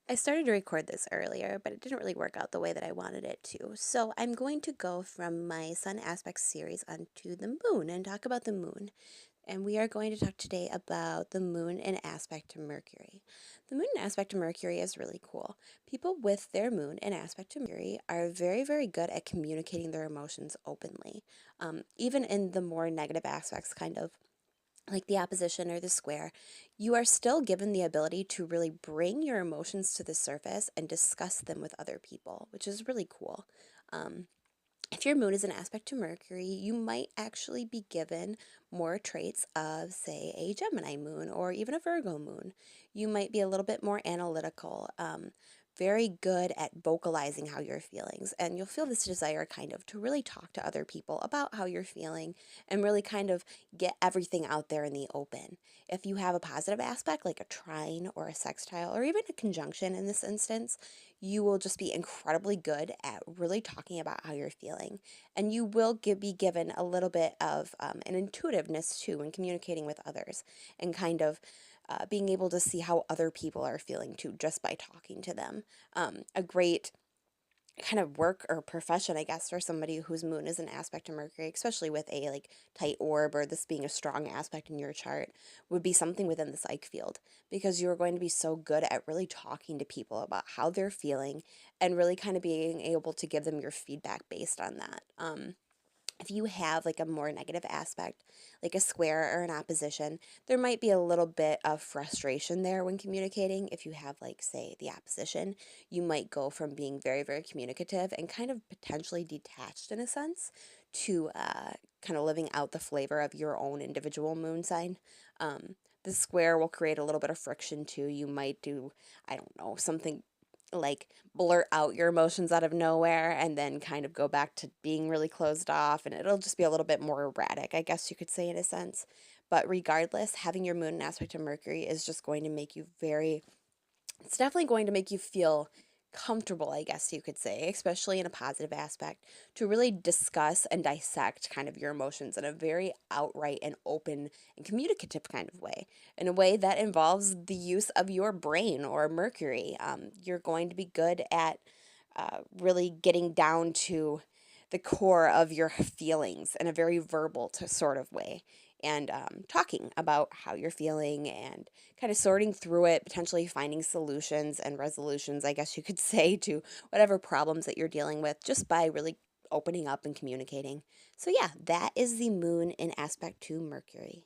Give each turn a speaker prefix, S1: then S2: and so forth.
S1: I started to record this earlier, but it didn't really work out the way that I wanted it to. So I'm going to go from my Sun aspect series onto the moon and talk about the moon. And we are going to talk today about the moon in aspect to Mercury. The moon in aspect to Mercury is really cool. People with their moon in aspect to Mercury are very, very good at communicating their emotions openly, even in the more negative aspects, kind of like the opposition or the square, you are still given the ability to really bring your emotions to the surface and discuss them with other people, which is really cool. Um, if your moon is an aspect to Mercury, you might actually be given more traits of, say, a Gemini moon or even a Virgo moon. You might be a little bit more analytical, very good at vocalizing how you're feelings, and you'll feel this desire kind of to really talk to other people about how you're feeling and really kind of get everything out there in the open. If you have a positive aspect like a trine or a sextile or even a conjunction in this instance, you will just be incredibly good at really talking about how you're feeling. And you will be given a little bit of an intuitiveness too in communicating with others and kind of being able to see how other people are feeling too just by talking to them. A great kind of work or profession, I guess, for somebody whose moon is an aspect to Mercury, especially with a like tight orb or this being a strong aspect in your chart, would be something within the psych field because you're going to be so good at really talking to people about how they're feeling and really kind of being able to give them your feedback based on that. If you have like a more negative aspect, like a square or an opposition, there might be a little bit of frustration there when communicating. If you have, like, say, the opposition, you might go from being very, very communicative and kind of potentially detached in a sense to kind of living out the flavor of your own individual moon sign. The square will create a little bit of friction too. You might do, I don't know, something like blurt out your emotions out of nowhere and then kind of go back to being really closed off, and it'll just be a little bit more erratic, I guess you could say, in a sense. But regardless, having your moon in aspect to Mercury is just going to make you very, it's definitely going to make you feel comfortable, I guess you could say, especially in a positive aspect, to really discuss and dissect kind of your emotions in a very outright and open and communicative kind of way, in a way that involves the use of your brain or Mercury. You're going to be good at really getting down to the core of your feelings in a very verbal to sort of way, and talking about how you're feeling and kind of sorting through it, potentially finding solutions and resolutions, I guess you could say, to whatever problems that you're dealing with just by really opening up and communicating. So, yeah, that is the moon in aspect to Mercury.